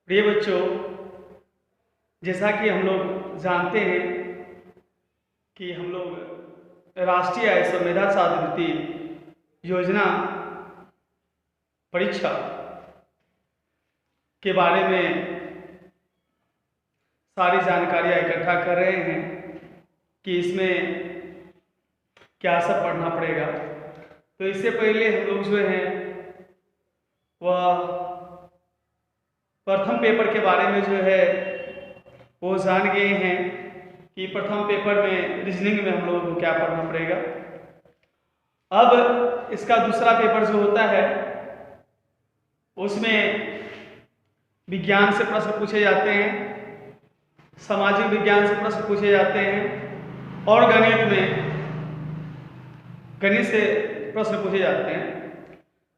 प्रिय बच्चों, जैसा कि हम लोग जानते हैं कि हम लोग राष्ट्रीय आय संविदा छात्रवृत्ति योजना परीक्षा के बारे में सारी जानकारियाँ इकट्ठा कर रहे हैं कि इसमें क्या सब पढ़ना पड़ेगा। तो इससे पहले हम लोग जो है वह प्रथम पेपर के बारे में जो है वो जान गए हैं कि प्रथम पेपर में रीजनिंग में हम लोगों को क्या पढ़ना पड़ेगा। अब इसका दूसरा पेपर जो होता है उसमें विज्ञान से प्रश्न पूछे जाते हैं, सामाजिक विज्ञान से प्रश्न पूछे जाते हैं और गणित से प्रश्न पूछे जाते हैं।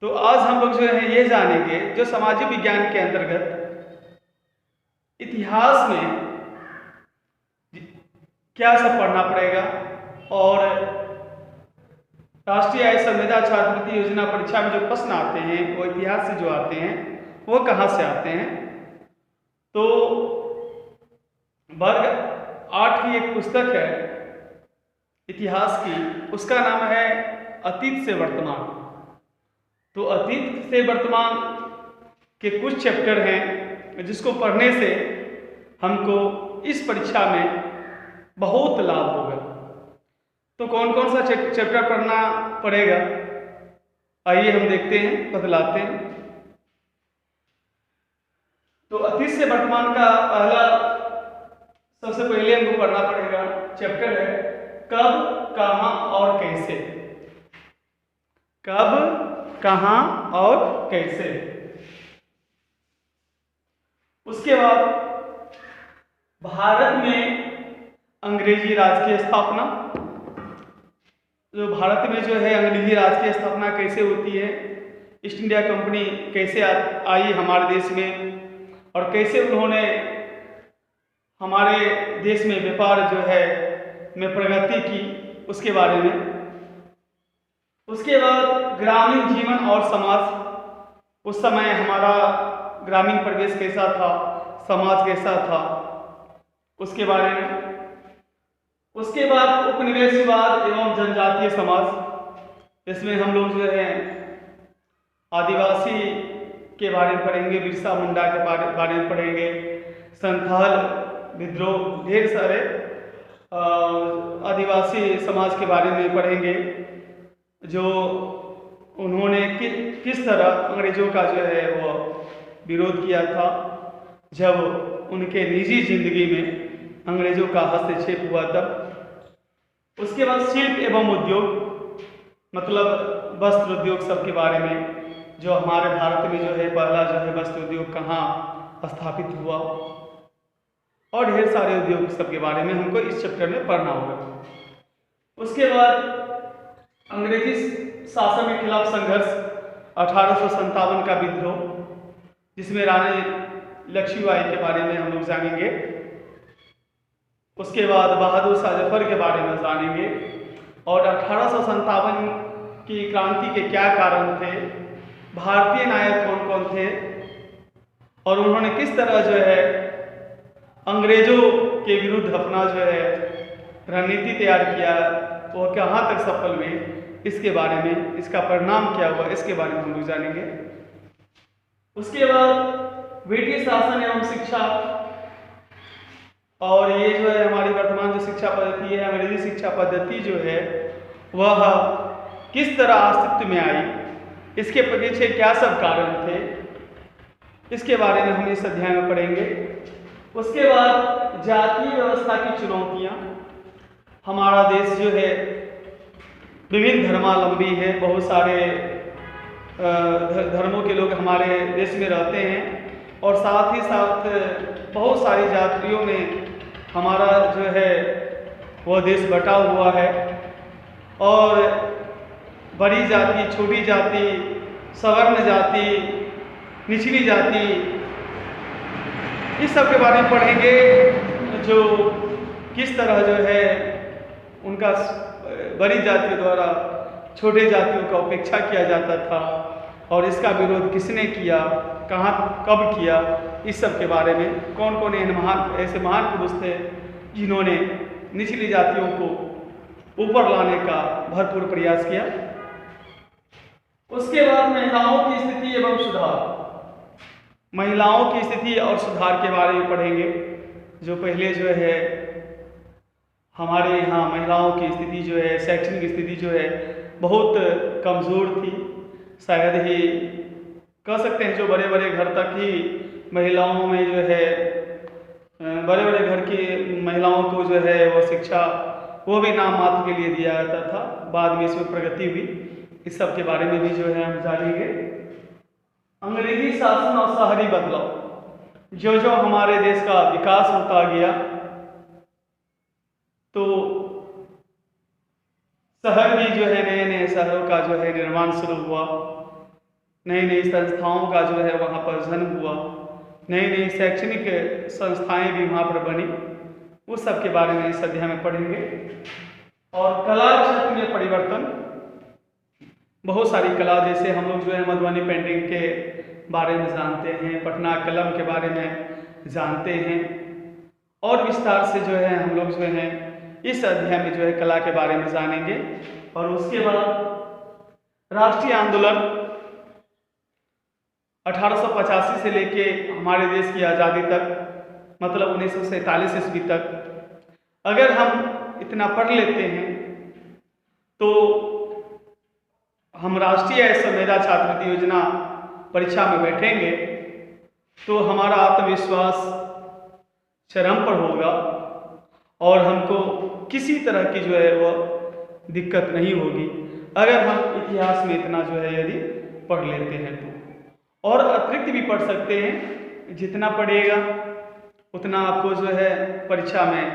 तो आज हम लोग जो है ये जानेंगे जो सामाजिक विज्ञान के अंतर्गत इतिहास में क्या सब पढ़ना पड़ेगा और राष्ट्रीय आय संविदा छात्रवृत्ति योजना परीक्षा में जो प्रश्न आते हैं वो इतिहास से जो आते हैं वो कहाँ से आते हैं। तो वर्ग 8 की एक पुस्तक है इतिहास की, उसका नाम है अतीत से वर्तमान। तो अतीत से वर्तमान के कुछ चैप्टर हैं जिसको पढ़ने से हमको इस परीक्षा में बहुत लाभ होगा। तो कौन कौन सा चैप्टर पढ़ना पड़ेगा, आइए हम देखते हैं, बतलाते हैं। तो अतीत से वर्तमान का पहला सबसे पहले हमको पढ़ना पड़ेगा चैप्टर है कब, कहाँ और कैसे। कब, कहाँ और कैसे। उसके बाद भारत में अंग्रेजी राज की स्थापना, जो भारत में जो है अंग्रेजी राज की स्थापना कैसे होती है, ईस्ट इंडिया कंपनी कैसे आई हमारे देश में और कैसे उन्होंने हमारे देश में व्यापार जो है में प्रगति की, उसके बारे में। उसके बाद ग्रामीण जीवन और समाज, उस समय हमारा ग्रामीण परिवेश कैसा था, समाज कैसा था, उसके बारे में। उसके बाद उपनिवेशवाद एवं जनजातीय समाज, इसमें हम लोग जो है आदिवासी के बारे में पढ़ेंगे, बिरसा मुंडा के बारे में पढ़ेंगे, संथाल विद्रोह, ढेर सारे आदिवासी समाज के बारे में पढ़ेंगे जो उन्होंने किस तरह अंग्रेजों का जो है वो विरोध किया था जब उनके निजी जिंदगी में अंग्रेजों का हस्तक्षेप हुआ तब। उसके बाद शिल्प एवं उद्योग, मतलब वस्त्र उद्योग सब के बारे में, जो हमारे भारत में जो है पहला जो है वस्त्र उद्योग कहाँ स्थापित हुआ और ढेर सारे उद्योग सब के बारे में हमको इस चैप्टर में पढ़ना होगा। उसके बाद अंग्रेजी शासन के खिलाफ संघर्ष, 1857 का विद्रोह, जिसमें रानी लक्ष्मीबाई के बारे में हम लोग जानेंगे। उसके बाद बहादुर शाह जफर के बारे में जानेंगे और 1857 की क्रांति के क्या कारण थे, भारतीय नायक कौन कौन थे और उन्होंने किस तरह जो है अंग्रेजों के विरुद्ध अपना जो है रणनीति तैयार किया, वो कहाँ तक सफल हुए, इसके बारे में, इसका परिणाम क्या हुआ, इसके बारे में हम लोग जानेंगे। उसके बाद ब्रिटिश शासन एवं शिक्षा, और ये जो है हमारी वर्तमान जो शिक्षा पद्धति है, अंग्रेजी शिक्षा पद्धति जो है वह किस तरह अस्तित्व में आई, इसके पीछे क्या सब कारण थे, इसके बारे में हम इस अध्याय में पढ़ेंगे। उसके बाद जातीय व्यवस्था की चुनौतियाँ, हमारा देश जो है विभिन्न धर्मावलंबी है, बहुत सारे धर्मों के लोग हमारे देश में रहते हैं और साथ ही साथ बहुत सारी जातियों में हमारा जो है वह देश बटा हुआ है और बड़ी जाति, छोटी जाति, सवर्ण जाति, निचली जाति, इस सब के बारे में पढ़ेंगे, जो किस तरह जो है उनका बड़ी जातियों द्वारा छोटे जातियों का उपेक्षा किया जाता था और इसका विरोध किसने किया, कहाँ कब किया, इस सब के बारे में, कौन कौन ऐसे महान पुरुष थे जिन्होंने निचली जातियों को ऊपर लाने का भरपूर प्रयास किया। उसके बाद महिलाओं की स्थिति एवं सुधार, महिलाओं की स्थिति और सुधार के बारे में पढ़ेंगे। जो पहले जो है हमारे यहाँ महिलाओं की स्थिति जो है, शैक्षणिक स्थिति जो है बहुत कमज़ोर थी। शायद ही कह सकते हैं जो बड़े बड़े घर तक ही महिलाओं में जो है, बड़े बड़े घर की महिलाओं को जो है वो शिक्षा वो भी नाम मात्र के लिए दिया जाता था। बाद में इसमें प्रगति हुई। इस सब के बारे में भी जो है हम जानेंगे। अंग्रेजी शासन और शहरी बदलाव, जो जो हमारे देश का विकास होता गया तो शहर भी जो है, नए नए शहरों का जो है निर्माण शुरू हुआ, नई नई संस्थाओं का जो है वहाँ पर जन्म हुआ, नई नई शैक्षणिक संस्थाएं भी वहाँ पर बनी। उस सब के बारे में इस अध्याय में पढ़ेंगे। और कला क्षेत्र में परिवर्तन, बहुत सारी कला, जैसे हम लोग जो है मधुबनी पेंटिंग के बारे में जानते हैं, पटना कलम के बारे में जानते हैं, और विस्तार से जो है हम लोग जो है इस अध्याय में जो है कला के बारे में जानेंगे। और उसके बाद राष्ट्रीय आंदोलन 1885 से लेके हमारे देश की आज़ादी तक, मतलब 1947 ईस्वी तक अगर हम इतना पढ़ लेते हैं तो हम राष्ट्रीय संवेदा छात्रवृत्ति योजना परीक्षा में बैठेंगे तो हमारा आत्मविश्वास चरम पर होगा और हमको किसी तरह की जो है वो दिक्कत नहीं होगी अगर हम इतिहास में इतना जो है यदि पढ़ लेते हैं तो। और अतिरिक्त भी पढ़ सकते हैं, जितना पढ़ेगा उतना आपको जो है परीक्षा में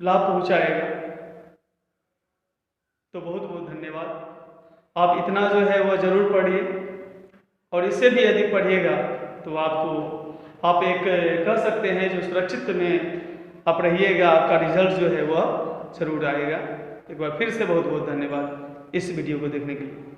लाभ पहुंचाएगा। तो बहुत बहुत धन्यवाद। आप इतना जो है वह जरूर पढ़िए और इससे भी अधिक पढ़िएगा तो आप एक कह सकते हैं जो सुरक्षित में आप रहिएगा, आपका रिजल्ट जो है वह जरूर आएगा। एक बार फिर से बहुत बहुत धन्यवाद इस वीडियो को देखने के लिए।